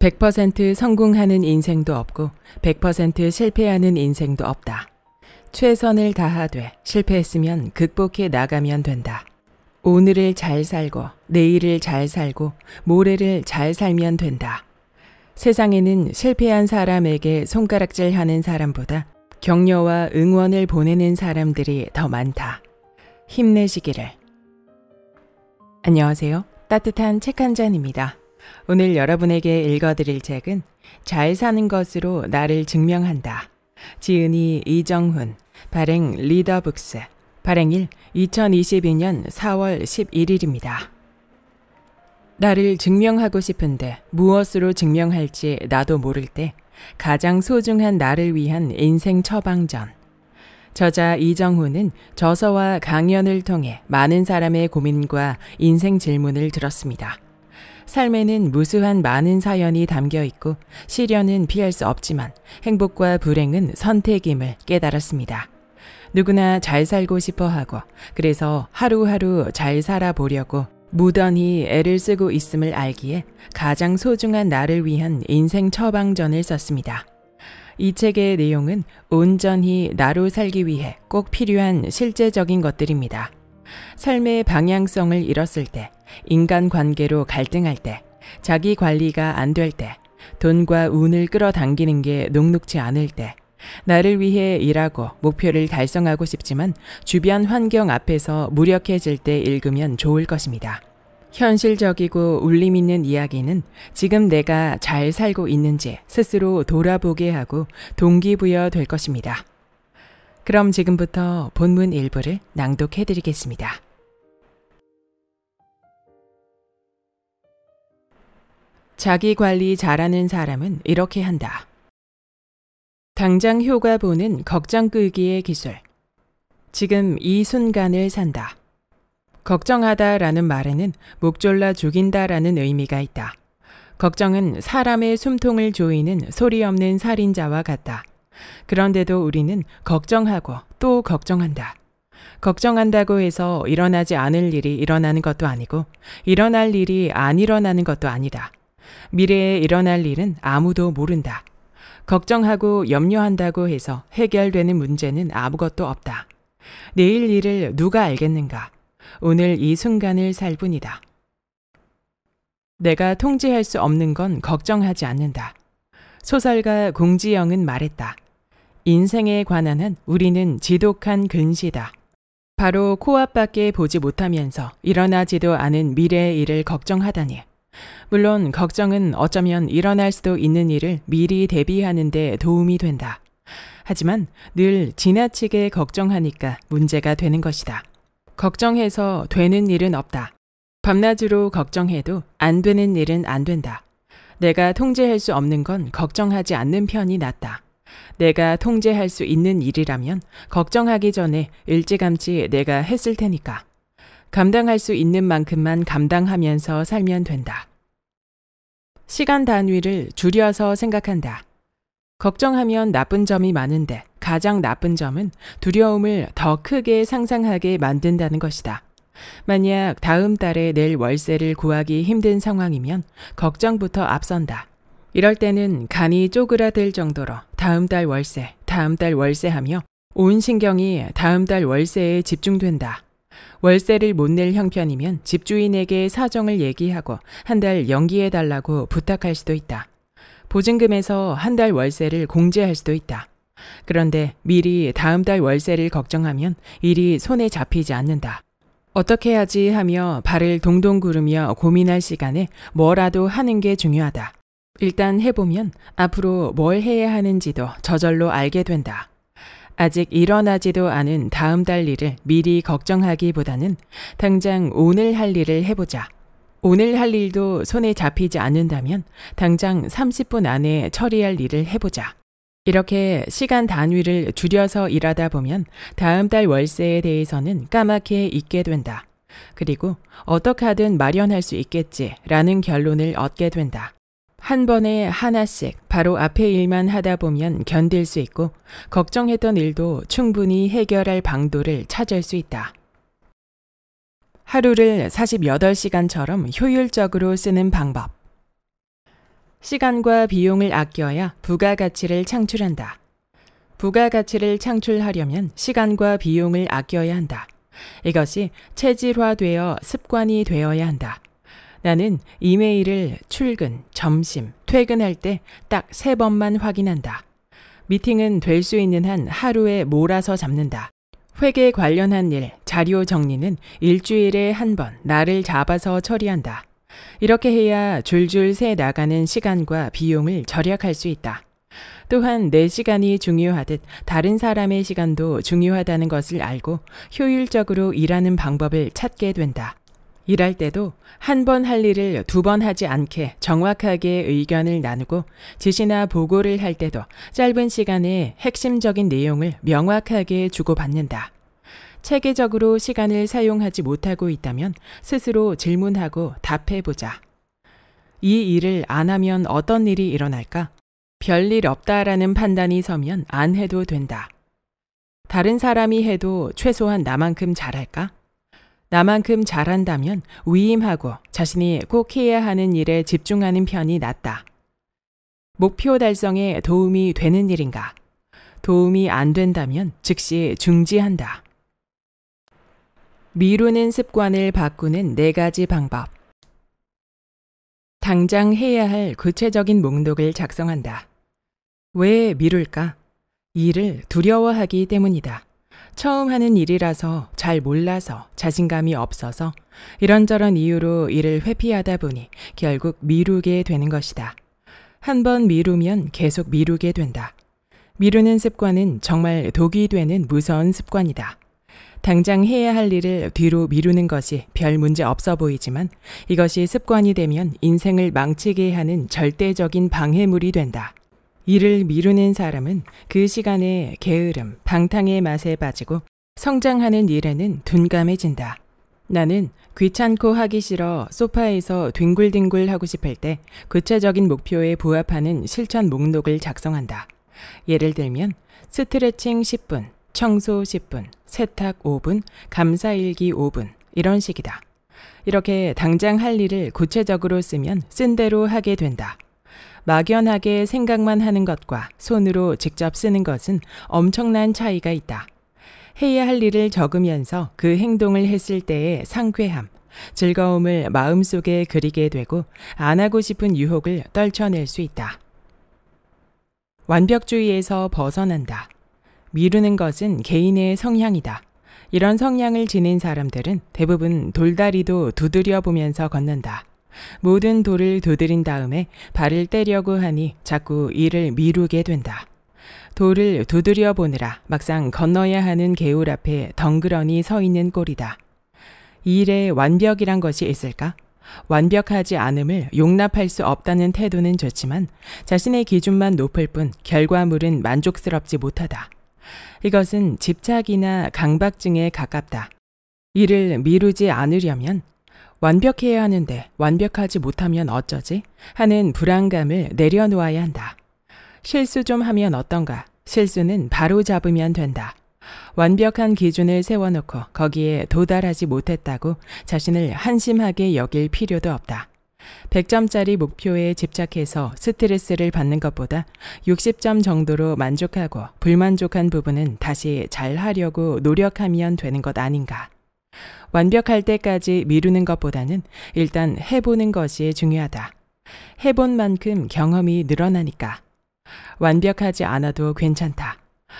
100% 성공하는 인생도 없고 100% 실패하는 인생도 없다. 최선을 다하되 실패했으면 극복해 나가면 된다. 오늘을 잘 살고 내일을 잘 살고 모레를 잘 살면 된다. 세상에는 실패한 사람에게 손가락질하는 사람보다 격려와 응원을 보내는 사람들이 더 많다. 힘내시기를. 안녕하세요. 따뜻한 책 한 잔입니다. 오늘 여러분에게 읽어드릴 책은 잘 사는 것으로 나를 증명한다. 지은이 이정훈, 발행 리더북스, 발행일 2022년 4월 11일입니다. 나를 증명하고 싶은데 무엇으로 증명할지 나도 모를 때 가장 소중한 나를 위한 인생 처방전. 저자 이정훈은 저서와 강연을 통해 많은 사람의 고민과 인생 질문을 들었습니다. 삶에는 무수한 많은 사연이 담겨 있고 시련은 피할 수 없지만 행복과 불행은 선택임을 깨달았습니다. 누구나 잘 살고 싶어 하고 그래서 하루하루 잘 살아보려고 무던히 애를 쓰고 있음을 알기에 가장 소중한 나를 위한 인생 처방전을 썼습니다. 이 책의 내용은 온전히 나로 살기 위해 꼭 필요한 실제적인 것들입니다. 삶의 방향성을 잃었을 때, 인간관계로 갈등할 때, 자기 관리가 안 될 때, 돈과 운을 끌어당기는 게 녹록지 않을 때, 나를 위해 일하고 목표를 달성하고 싶지만 주변 환경 앞에서 무력해질 때 읽으면 좋을 것입니다. 현실적이고 울림 있는 이야기는 지금 내가 잘 살고 있는지 스스로 돌아보게 하고 동기부여 될 것입니다. 그럼 지금부터 본문 일부를 낭독해 드리겠습니다. 자기 관리 잘하는 사람은 이렇게 한다. 당장 효과 보는 걱정 끄기의 기술. 지금 이 순간을 산다. 걱정하다라는 말에는 목 졸라 죽인다라는 의미가 있다. 걱정은 사람의 숨통을 조이는 소리 없는 살인자와 같다. 그런데도 우리는 걱정하고 또 걱정한다. 걱정한다고 해서 일어나지 않을 일이 일어나는 것도 아니고 일어날 일이 안 일어나는 것도 아니다. 미래에 일어날 일은 아무도 모른다. 걱정하고 염려한다고 해서 해결되는 문제는 아무것도 없다. 내일 일을 누가 알겠는가? 오늘 이 순간을 살 뿐이다. 내가 통제할 수 없는 건 걱정하지 않는다. 소설가 공지영은 말했다. 인생에 관한 한 우리는 지독한 근시다. 바로 코앞밖에 보지 못하면서 일어나지도 않은 미래의 일을 걱정하다니. 물론 걱정은 어쩌면 일어날 수도 있는 일을 미리 대비하는 데 도움이 된다. 하지만 늘 지나치게 걱정하니까 문제가 되는 것이다. 걱정해서 되는 일은 없다. 밤낮으로 걱정해도 안 되는 일은 안 된다. 내가 통제할 수 없는 건 걱정하지 않는 편이 낫다. 내가 통제할 수 있는 일이라면 걱정하기 전에 일찌감치 내가 했을 테니까. 감당할 수 있는 만큼만 감당하면서 살면 된다. 시간 단위를 줄여서 생각한다. 걱정하면 나쁜 점이 많은데 가장 나쁜 점은 두려움을 더 크게 상상하게 만든다는 것이다. 만약 다음 달에 낼 월세를 구하기 힘든 상황이면 걱정부터 앞선다. 이럴 때는 간이 쪼그라들 정도로 다음 달 월세 하며 온 신경이 다음 달 월세에 집중된다. 월세를 못 낼 형편이면 집주인에게 사정을 얘기하고 한 달 연기해달라고 부탁할 수도 있다. 보증금에서 한 달 월세를 공제할 수도 있다. 그런데 미리 다음 달 월세를 걱정하면 일이 손에 잡히지 않는다. 어떻게 하지 하며 발을 동동 구르며 고민할 시간에 뭐라도 하는 게 중요하다. 일단 해보면 앞으로 뭘 해야 하는지도 저절로 알게 된다. 아직 일어나지도 않은 다음 달 일을 미리 걱정하기보다는 당장 오늘 할 일을 해보자. 오늘 할 일도 손에 잡히지 않는다면 당장 30분 안에 처리할 일을 해보자. 이렇게 시간 단위를 줄여서 일하다 보면 다음 달 월세에 대해서는 까맣게 잊게 된다. 그리고 어떻게 하든 마련할 수 있겠지라는 결론을 얻게 된다. 한 번에 하나씩 바로 앞의 일만 하다 보면 견딜 수 있고 걱정했던 일도 충분히 해결할 방도를 찾을 수 있다. 하루를 48시간처럼 효율적으로 쓰는 방법. 시간과 비용을 아껴야 부가가치를 창출한다. 부가가치를 창출하려면 시간과 비용을 아껴야 한다. 이것이 체질화되어 습관이 되어야 한다. 나는 이메일을 출근, 점심, 퇴근할 때 딱 3번만 확인한다. 미팅은 될 수 있는 한 하루에 몰아서 잡는다. 회계 관련한 일, 자료 정리는 일주일에 1번 나를 잡아서 처리한다. 이렇게 해야 줄줄 새 나가는 시간과 비용을 절약할 수 있다. 또한 내 시간이 중요하듯 다른 사람의 시간도 중요하다는 것을 알고 효율적으로 일하는 방법을 찾게 된다. 일할 때도 1번 할 일을 2번 하지 않게 정확하게 의견을 나누고 지시나 보고를 할 때도 짧은 시간에 핵심적인 내용을 명확하게 주고받는다. 체계적으로 시간을 사용하지 못하고 있다면 스스로 질문하고 답해보자. 이 일을 안 하면 어떤 일이 일어날까? 별일 없다라는 판단이 서면 안 해도 된다. 다른 사람이 해도 최소한 나만큼 잘할까? 나만큼 잘한다면 위임하고 자신이 꼭 해야 하는 일에 집중하는 편이 낫다. 목표 달성에 도움이 되는 일인가? 도움이 안 된다면 즉시 중지한다. 미루는 습관을 바꾸는 4가지 방법. 당장 해야 할 구체적인 목록을 작성한다. 왜 미룰까? 일을 두려워하기 때문이다. 처음 하는 일이라서 잘 몰라서 자신감이 없어서 이런저런 이유로 일을 회피하다 보니 결국 미루게 되는 것이다. 1번 미루면 계속 미루게 된다. 미루는 습관은 정말 독이 되는 무서운 습관이다. 당장 해야 할 일을 뒤로 미루는 것이 별 문제 없어 보이지만 이것이 습관이 되면 인생을 망치게 하는 절대적인 방해물이 된다. 일을 미루는 사람은 그 시간에 게으름, 방탕의 맛에 빠지고 성장하는 일에는 둔감해진다. 나는 귀찮고 하기 싫어 소파에서 뒹굴뒹굴 하고 싶을 때 구체적인 목표에 부합하는 실천 목록을 작성한다. 예를 들면 스트레칭 10분, 청소 10분, 세탁 5분, 감사일기 5분 이런 식이다. 이렇게 당장 할 일을 구체적으로 쓰면 쓴 대로 하게 된다. 막연하게 생각만 하는 것과 손으로 직접 쓰는 것은 엄청난 차이가 있다. 해야 할 일을 적으면서 그 행동을 했을 때의 상쾌함, 즐거움을 마음속에 그리게 되고 안 하고 싶은 유혹을 떨쳐낼 수 있다. 완벽주의에서 벗어난다. 미루는 것은 개인의 성향이다. 이런 성향을 지닌 사람들은 대부분 돌다리도 두드려 보면서 걷는다. 모든 돌을 두드린 다음에 발을 떼려고 하니 자꾸 일을 미루게 된다. 돌을 두드려 보느라 막상 건너야 하는 개울 앞에 덩그러니 서 있는 꼴이다. 일에 완벽이란 것이 있을까? 완벽하지 않음을 용납할 수 없다는 태도는 좋지만 자신의 기준만 높을 뿐 결과물은 만족스럽지 못하다. 이것은 집착이나 강박증에 가깝다. 일을 미루지 않으려면 완벽해야 하는데 완벽하지 못하면 어쩌지? 하는 불안감을 내려놓아야 한다. 실수 좀 하면 어떤가? 실수는 바로 잡으면 된다. 완벽한 기준을 세워놓고 거기에 도달하지 못했다고 자신을 한심하게 여길 필요도 없다. 100점짜리 목표에 집착해서 스트레스를 받는 것보다 60점 정도로 만족하고 불만족한 부분은 다시 잘하려고 노력하면 되는 것 아닌가. 완벽할 때까지 미루는 것보다는 일단 해보는 것이 중요하다. 해본 만큼 경험이 늘어나니까. 완벽하지 않아도 괜찮다.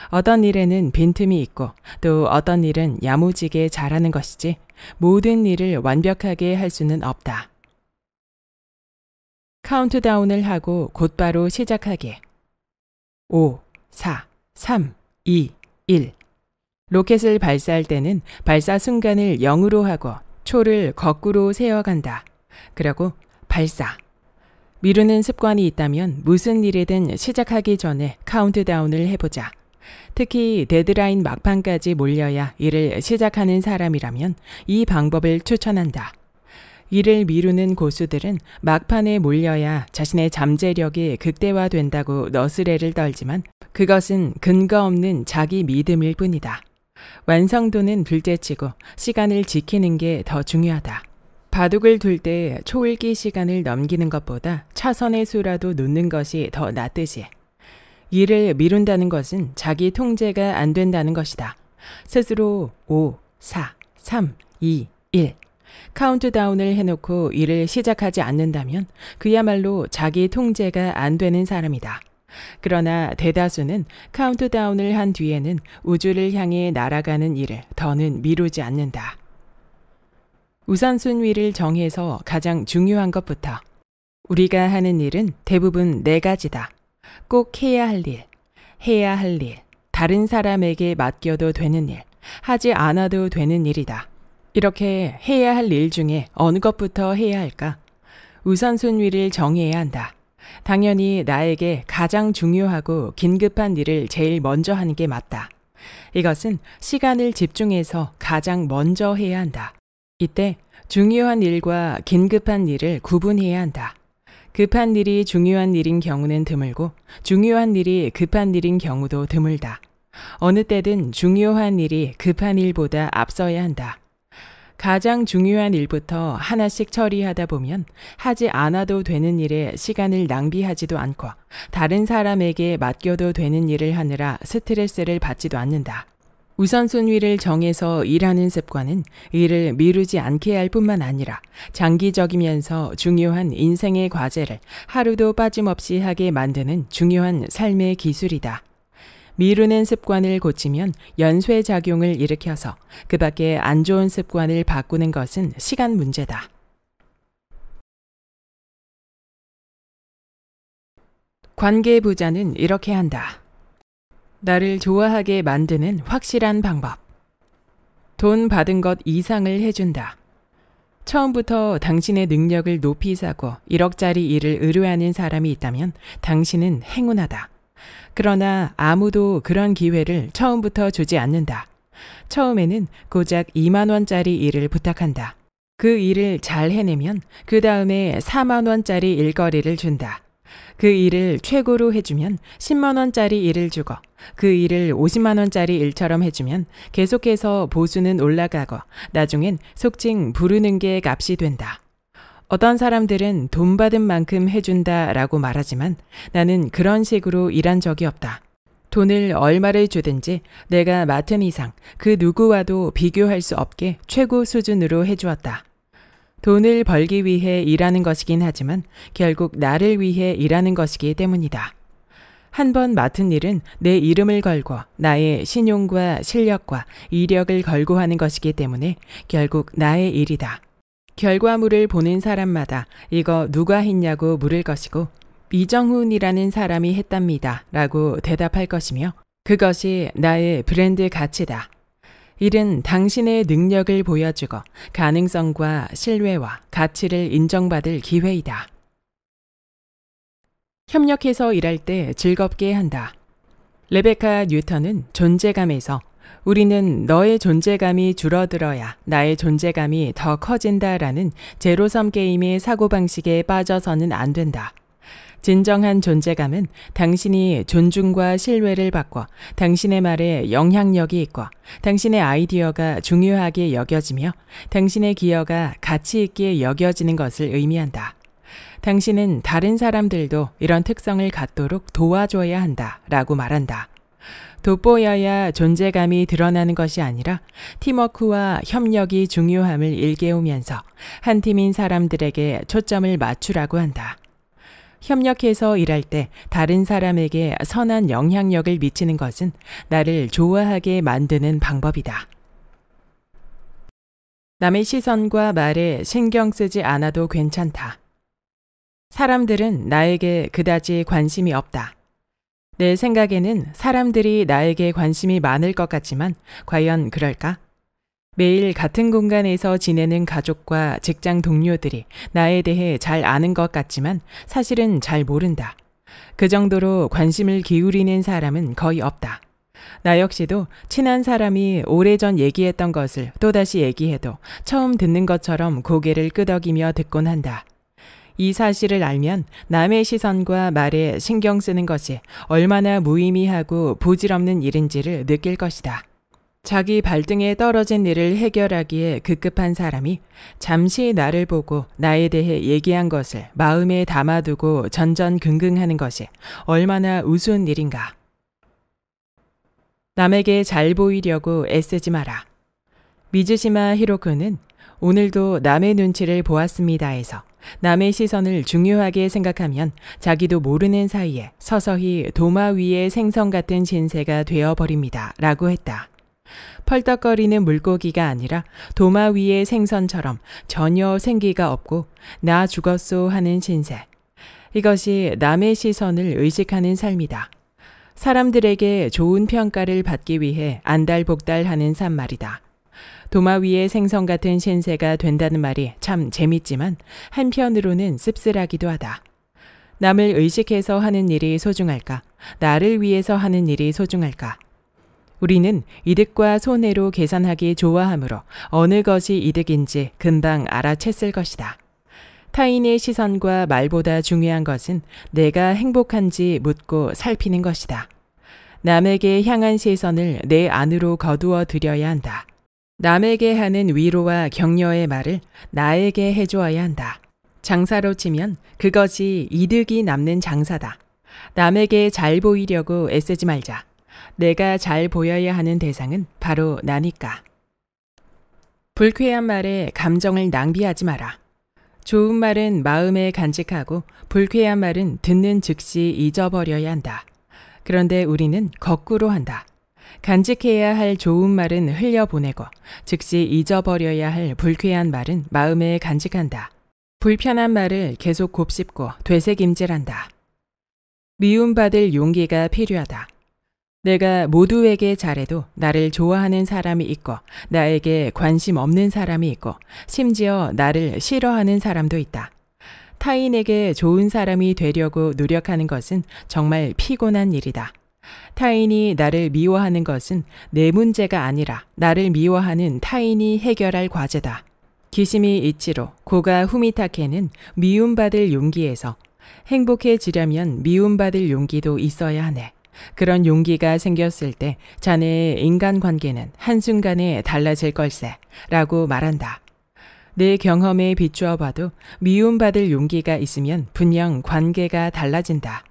어떤 일에는 빈틈이 있고 또 어떤 일은 야무지게 잘하는 것이지 모든 일을 완벽하게 할 수는 없다. 카운트다운을 하고 곧바로 시작하기. 5, 4, 3, 2, 1. 로켓을 발사할 때는 발사 순간을 0으로 하고 초를 거꾸로 세어간다. 그리고 발사. 미루는 습관이 있다면 무슨 일이든 시작하기 전에 카운트다운을 해보자. 특히 데드라인 막판까지 몰려야 일을 시작하는 사람이라면 이 방법을 추천한다. 일을 미루는 고수들은 막판에 몰려야 자신의 잠재력이 극대화된다고 너스레를 떨지만 그것은 근거 없는 자기 믿음일 뿐이다. 완성도는 둘째치고 시간을 지키는 게 더 중요하다. 바둑을 둘 때 초읽기 시간을 넘기는 것보다 차선의 수라도 놓는 것이 더 낫듯이 일을 미룬다는 것은 자기 통제가 안 된다는 것이다. 스스로 5, 4, 3, 2, 1 카운트다운을 해놓고 일을 시작하지 않는다면 그야말로 자기 통제가 안 되는 사람이다. 그러나 대다수는 카운트다운을 한 뒤에는 우주를 향해 날아가는 일을 더는 미루지 않는다. 우선순위를 정해서 가장 중요한 것부터. 우리가 하는 일은 대부분 네 가지다. 꼭 해야 할 일, 해야 할 일, 다른 사람에게 맡겨도 되는 일, 하지 않아도 되는 일이다. 이렇게 해야 할 일 중에 어느 것부터 해야 할까? 우선순위를 정해야 한다. 당연히 나에게 가장 중요하고 긴급한 일을 제일 먼저 하는 게 맞다. 이것은 시간을 집중해서 가장 먼저 해야 한다. 이때 중요한 일과 긴급한 일을 구분해야 한다. 급한 일이 중요한 일인 경우는 드물고 중요한 일이 급한 일인 경우도 드물다. 어느 때든 중요한 일이 급한 일보다 앞서야 한다. 가장 중요한 일부터 하나씩 처리하다 보면 하지 않아도 되는 일에 시간을 낭비하지도 않고 다른 사람에게 맡겨도 되는 일을 하느라 스트레스를 받지도 않는다. 우선순위를 정해서 일하는 습관은 일을 미루지 않게 할 뿐만 아니라 장기적이면서 중요한 인생의 과제를 하루도 빠짐없이 하게 만드는 중요한 삶의 기술이다. 미루는 습관을 고치면 연쇄작용을 일으켜서 그 밖에 안 좋은 습관을 바꾸는 것은 시간 문제다. 관계부자는 이렇게 한다. 나를 좋아하게 만드는 확실한 방법. 돈 받은 것 이상을 해준다. 처음부터 당신의 능력을 높이 사고 1억짜리 일을 의뢰하는 사람이 있다면 당신은 행운하다. 그러나 아무도 그런 기회를 처음부터 주지 않는다. 처음에는 고작 2만 원짜리 일을 부탁한다. 그 일을 잘 해내면 그 다음에 4만 원짜리 일거리를 준다. 그 일을 최고로 해주면 10만 원짜리 일을 주고 그 일을 50만 원짜리 일처럼 해주면 계속해서 보수는 올라가고 나중엔 속칭 부르는 게 값이 된다. 어떤 사람들은 돈 받은 만큼 해준다라고 말하지만 나는 그런 식으로 일한 적이 없다. 돈을 얼마를 주든지 내가 맡은 이상 그 누구와도 비교할 수 없게 최고 수준으로 해주었다. 돈을 벌기 위해 일하는 것이긴 하지만 결국 나를 위해 일하는 것이기 때문이다. 한 번 맡은 일은 내 이름을 걸고 나의 신용과 실력과 이력을 걸고 하는 것이기 때문에 결국 나의 일이다. 결과물을 보는 사람마다 이거 누가 했냐고 물을 것이고 이정훈이라는 사람이 했답니다 라고 대답할 것이며 그것이 나의 브랜드 가치다. 일은 당신의 능력을 보여주고 가능성과 신뢰와 가치를 인정받을 기회이다. 협력해서 일할 때 즐겁게 한다. 레베카 뉴턴은 존재감에서 우리는 너의 존재감이 줄어들어야 나의 존재감이 더 커진다라는 제로섬 게임의 사고방식에 빠져서는 안 된다. 진정한 존재감은 당신이 존중과 신뢰를 받고 당신의 말에 영향력이 있고 당신의 아이디어가 중요하게 여겨지며 당신의 기여가 가치 있게 여겨지는 것을 의미한다. 당신은 다른 사람들도 이런 특성을 갖도록 도와줘야 한다 라고 말한다. 돋보여야 존재감이 드러나는 것이 아니라 팀워크와 협력이 중요함을 일깨우면서 한 팀인 사람들에게 초점을 맞추라고 한다. 협력해서 일할 때 다른 사람에게 선한 영향력을 미치는 것은 나를 좋아하게 만드는 방법이다. 남의 시선과 말에 신경 쓰지 않아도 괜찮다. 사람들은 나에게 그다지 관심이 없다. 내 생각에는 사람들이 나에게 관심이 많을 것 같지만 과연 그럴까? 매일 같은 공간에서 지내는 가족과 직장 동료들이 나에 대해 잘 아는 것 같지만 사실은 잘 모른다. 그 정도로 관심을 기울이는 사람은 거의 없다. 나 역시도 친한 사람이 오래전 얘기했던 것을 또다시 얘기해도 처음 듣는 것처럼 고개를 끄덕이며 듣곤 한다. 이 사실을 알면 남의 시선과 말에 신경 쓰는 것이 얼마나 무의미하고 부질없는 일인지를 느낄 것이다. 자기 발등에 떨어진 일을 해결하기에 급급한 사람이 잠시 나를 보고 나에 대해 얘기한 것을 마음에 담아두고 전전긍긍하는 것이 얼마나 우스운 일인가. 남에게 잘 보이려고 애쓰지 마라. 미즈시마 히로코는 오늘도 남의 눈치를 보았습니다에서 남의 시선을 중요하게 생각하면 자기도 모르는 사이에 서서히 도마 위의 생선 같은 신세가 되어버립니다. 라고 했다. 펄떡거리는 물고기가 아니라 도마 위의 생선처럼 전혀 생기가 없고 나 죽었소 하는 신세. 이것이 남의 시선을 의식하는 삶이다. 사람들에게 좋은 평가를 받기 위해 안달복달하는 산말이다. 도마 위의 생선 같은 신세가 된다는 말이 참 재밌지만 한편으로는 씁쓸하기도 하다. 남을 의식해서 하는 일이 소중할까? 나를 위해서 하는 일이 소중할까? 우리는 이득과 손해로 계산하기 좋아하므로 어느 것이 이득인지 금방 알아챘을 것이다. 타인의 시선과 말보다 중요한 것은 내가 행복한지 묻고 살피는 것이다. 남에게 향한 시선을 내 안으로 거두어 들여야 한다. 남에게 하는 위로와 격려의 말을 나에게 해주어야 한다. 장사로 치면 그것이 이득이 남는 장사다. 남에게 잘 보이려고 애쓰지 말자. 내가 잘 보여야 하는 대상은 바로 나니까. 불쾌한 말에 감정을 낭비하지 마라. 좋은 말은 마음에 간직하고 불쾌한 말은 듣는 즉시 잊어버려야 한다. 그런데 우리는 거꾸로 한다. 간직해야 할 좋은 말은 흘려보내고 즉시 잊어버려야 할 불쾌한 말은 마음에 간직한다. 불편한 말을 계속 곱씹고 되새김질한다. 미움받을 용기가 필요하다. 내가 모두에게 잘해도 나를 좋아하는 사람이 있고 나에게 관심 없는 사람이 있고 심지어 나를 싫어하는 사람도 있다. 타인에게 좋은 사람이 되려고 노력하는 것은 정말 피곤한 일이다. 타인이 나를 미워하는 것은 내 문제가 아니라 나를 미워하는 타인이 해결할 과제다. 기시미 이치로 고가 후미타케는 미움받을 용기에서 행복해지려면 미움받을 용기도 있어야 하네. 그런 용기가 생겼을 때 자네의 인간관계는 한순간에 달라질 걸세 라고 말한다. 내 경험에 비추어 봐도 미움받을 용기가 있으면 분명 관계가 달라진다.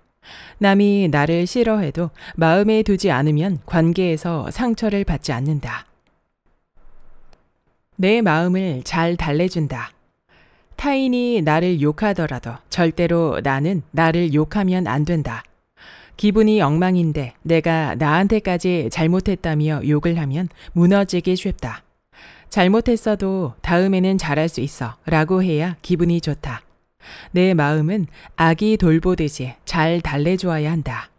남이 나를 싫어해도 마음에 두지 않으면 관계에서 상처를 받지 않는다. 내 마음을 잘 달래준다. 타인이 나를 욕하더라도 절대로 나는 나를 욕하면 안 된다. 기분이 엉망인데 내가 나한테까지 잘못했다며 욕을 하면 무너지기 쉽다. 잘못했어도 다음에는 잘할 수 있어 라고 해야 기분이 좋다. 내 마음은 아기 돌보듯이 잘 달래주어야 한다.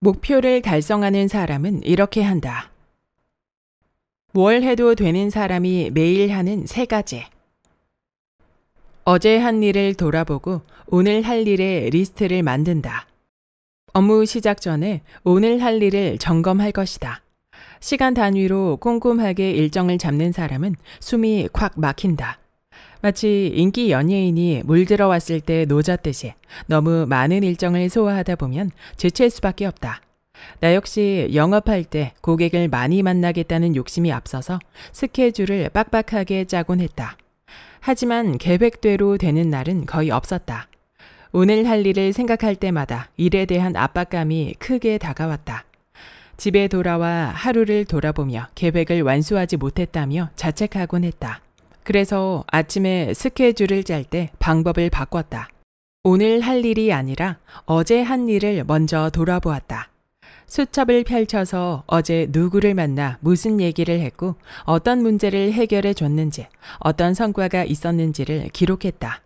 목표를 달성하는 사람은 이렇게 한다. 뭘 해도 되는 사람이 매일 하는 3가지. 어제 한 일을 돌아보고 오늘 할 일의 리스트를 만든다. 업무 시작 전에 오늘 할 일을 점검할 것이다. 시간 단위로 꼼꼼하게 일정을 잡는 사람은 숨이 콱 막힌다. 마치 인기 연예인이 물들어왔을 때 노젓듯이 너무 많은 일정을 소화하다 보면 지칠 수밖에 없다. 나 역시 영업할 때 고객을 많이 만나겠다는 욕심이 앞서서 스케줄을 빡빡하게 짜곤 했다. 하지만 계획대로 되는 날은 거의 없었다. 오늘 할 일을 생각할 때마다 일에 대한 압박감이 크게 다가왔다. 집에 돌아와 하루를 돌아보며 계획을 완수하지 못했다며 자책하곤 했다. 그래서 아침에 스케줄을 짤 때 방법을 바꿨다. 오늘 할 일이 아니라 어제 한 일을 먼저 돌아보았다. 수첩을 펼쳐서 어제 누구를 만나 무슨 얘기를 했고 어떤 문제를 해결해 줬는지 어떤 성과가 있었는지를 기록했다.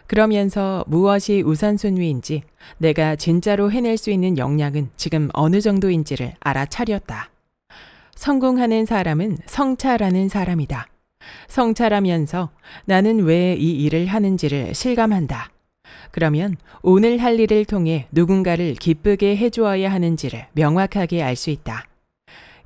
그러면서 무엇이 우선순위인지 내가 진짜로 해낼 수 있는 역량은 지금 어느 정도인지를 알아차렸다. 성공하는 사람은 성찰하는 사람이다. 성찰하면서 나는 왜 이 일을 하는지를 실감한다. 그러면 오늘 할 일을 통해 누군가를 기쁘게 해주어야 하는지를 명확하게 알 수 있다.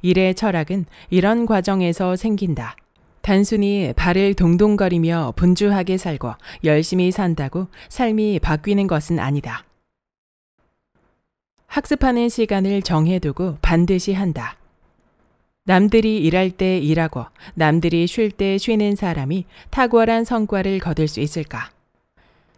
일의 철학은 이런 과정에서 생긴다. 단순히 발을 동동거리며 분주하게 살고 열심히 산다고 삶이 바뀌는 것은 아니다. 학습하는 시간을 정해두고 반드시 한다. 남들이 일할 때 일하고 남들이 쉴 때 쉬는 사람이 탁월한 성과를 거둘 수 있을까?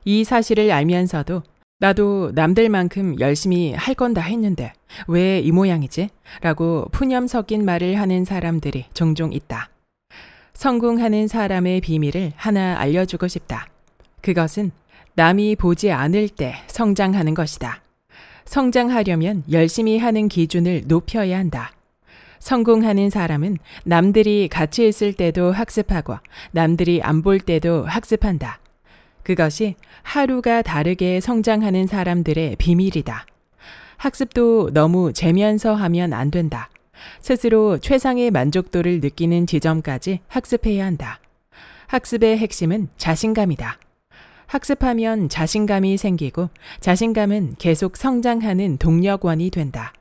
이 사실을 알면서도 나도 남들만큼 열심히 할 건 다 했는데 왜 이 모양이지? 라고 푸념 섞인 말을 하는 사람들이 종종 있다. 성공하는 사람의 비밀을 하나 알려주고 싶다. 그것은 남이 보지 않을 때 성장하는 것이다. 성장하려면 열심히 하는 기준을 높여야 한다. 성공하는 사람은 남들이 같이 있을 때도 학습하고 남들이 안 볼 때도 학습한다. 그것이 하루가 다르게 성장하는 사람들의 비밀이다. 학습도 너무 재면서 하면 안 된다. 스스로 최상의 만족도를 느끼는 지점까지 학습해야 한다. 학습의 핵심은 자신감이다. 학습하면 자신감이 생기고 자신감은 계속 성장하는 동력원이 된다.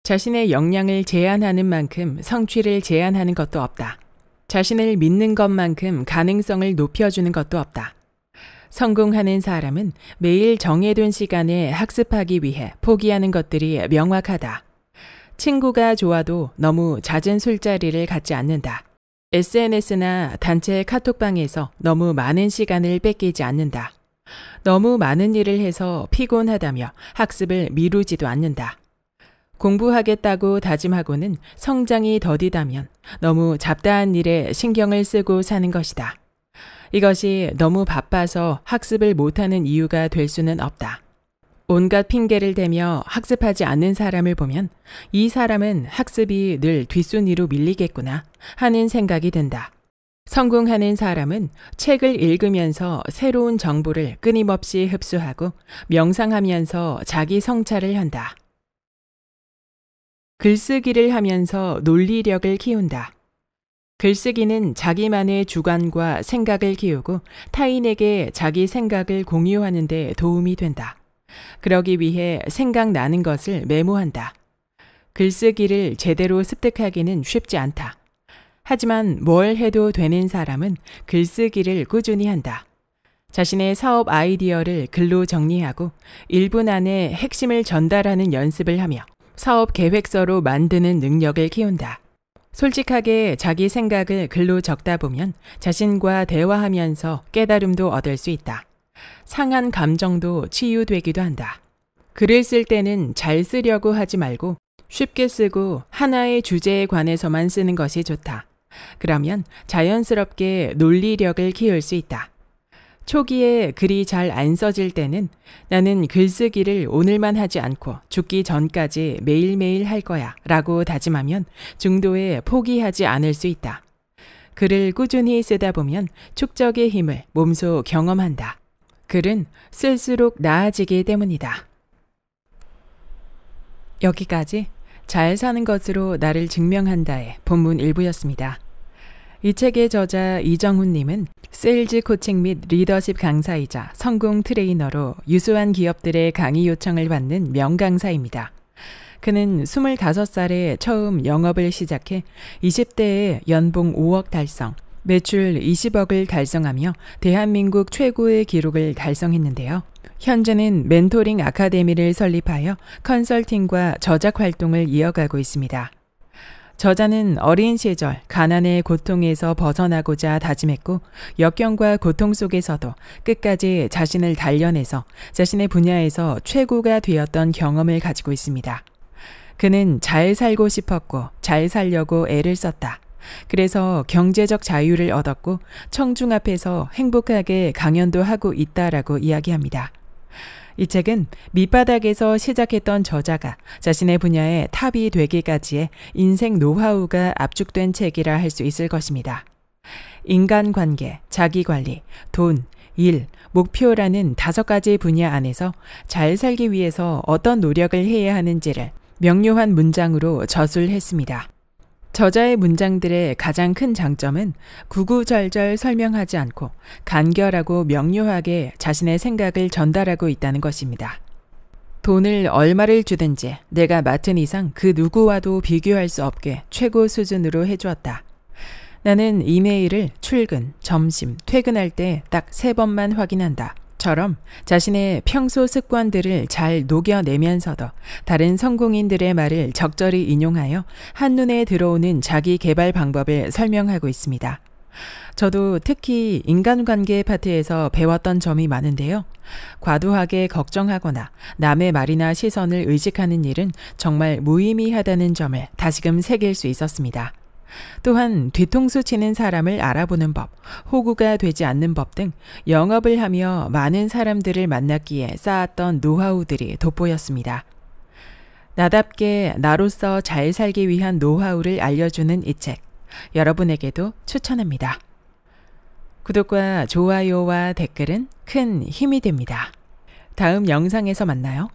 자신의 역량을 제한하는 만큼 성취를 제한하는 것도 없다. 자신을 믿는 것만큼 가능성을 높여주는 것도 없다. 성공하는 사람은 매일 정해둔 시간에 학습하기 위해 포기하는 것들이 명확하다. 친구가 좋아도 너무 잦은 술자리를 갖지 않는다. SNS나 단체 카톡방에서 너무 많은 시간을 뺏기지 않는다. 너무 많은 일을 해서 피곤하다며 학습을 미루지도 않는다. 공부하겠다고 다짐하고는 성장이 더디다면 너무 잡다한 일에 신경을 쓰고 사는 것이다. 이것이 너무 바빠서 학습을 못하는 이유가 될 수는 없다. 온갖 핑계를 대며 학습하지 않는 사람을 보면 이 사람은 학습이 늘 뒷순위로 밀리겠구나 하는 생각이 든다. 성공하는 사람은 책을 읽으면서 새로운 정보를 끊임없이 흡수하고 명상하면서 자기 성찰을 한다. 글쓰기를 하면서 논리력을 키운다. 글쓰기는 자기만의 주관과 생각을 키우고 타인에게 자기 생각을 공유하는 데 도움이 된다. 그러기 위해 생각나는 것을 메모한다. 글쓰기를 제대로 습득하기는 쉽지 않다. 하지만 뭘 해도 되는 사람은 글쓰기를 꾸준히 한다. 자신의 사업 아이디어를 글로 정리하고 1분 안에 핵심을 전달하는 연습을 하며 사업 계획서로 만드는 능력을 키운다. 솔직하게 자기 생각을 글로 적다 보면 자신과 대화하면서 깨달음도 얻을 수 있다. 상한 감정도 치유되기도 한다. 글을 쓸 때는 잘 쓰려고 하지 말고 쉽게 쓰고 하나의 주제에 관해서만 쓰는 것이 좋다. 그러면 자연스럽게 논리력을 키울 수 있다. 초기에 글이 잘 안 써질 때는 나는 글쓰기를 오늘만 하지 않고 죽기 전까지 매일매일 할 거야 라고 다짐하면 중도에 포기하지 않을 수 있다. 글을 꾸준히 쓰다 보면 축적의 힘을 몸소 경험한다. 글은 쓸수록 나아지기 때문이다. 여기까지 잘 사는 것으로 나를 증명한다의 본문 일부였습니다. 이 책의 저자 이정훈님은 세일즈 코칭 및 리더십 강사이자 성공 트레이너로 유수한 기업들의 강의 요청을 받는 명강사입니다. 그는 25살에 처음 영업을 시작해 20대에 연봉 5억 달성, 매출 20억을 달성하며 대한민국 최고의 기록을 달성했는데요. 현재는 멘토링 아카데미를 설립하여 컨설팅과 저작 활동을 이어가고 있습니다. 저자는 어린 시절 가난의 고통에서 벗어나고자 다짐했고 역경과 고통 속에서도 끝까지 자신을 단련해서 자신의 분야에서 최고가 되었던 경험을 가지고 있습니다. 그는 잘 살고 싶었고 잘 살려고 애를 썼다. 그래서 경제적 자유를 얻었고 청중 앞에서 행복하게 강연도 하고 있다라고 이야기합니다. 이 책은 밑바닥에서 시작했던 저자가 자신의 분야의 탑이 되기까지의 인생 노하우가 압축된 책이라 할 수 있을 것입니다. 인간관계, 자기관리, 돈, 일, 목표라는 5가지 분야 안에서 잘 살기 위해서 어떤 노력을 해야 하는지를 명료한 문장으로 저술했습니다. 저자의 문장들의 가장 큰 장점은 구구절절 설명하지 않고 간결하고 명료하게 자신의 생각을 전달하고 있다는 것입니다. 돈을 얼마를 주든지 내가 맡은 이상 그 누구와도 비교할 수 없게 최고 수준으로 해주었다. 나는 이메일을 출근, 점심, 퇴근할 때 딱 3번만 확인한다. 처럼 자신의 평소 습관들을 잘 녹여내면서도 다른 성공인들의 말을 적절히 인용하여 한눈에 들어오는 자기 개발 방법을 설명하고 있습니다. 저도 특히 인간관계 파트에서 배웠던 점이 많은데요. 과도하게 걱정하거나 남의 말이나 시선을 의식하는 일은 정말 무의미하다는 점을 다시금 새길 수 있었습니다. 또한 뒤통수 치는 사람을 알아보는 법, 호구가 되지 않는 법 등 영업을 하며 많은 사람들을 만났기에 쌓았던 노하우들이 돋보였습니다. 나답게 나로서 잘 살기 위한 노하우를 알려주는 이 책, 여러분에게도 추천합니다. 구독과 좋아요와 댓글은 큰 힘이 됩니다. 다음 영상에서 만나요.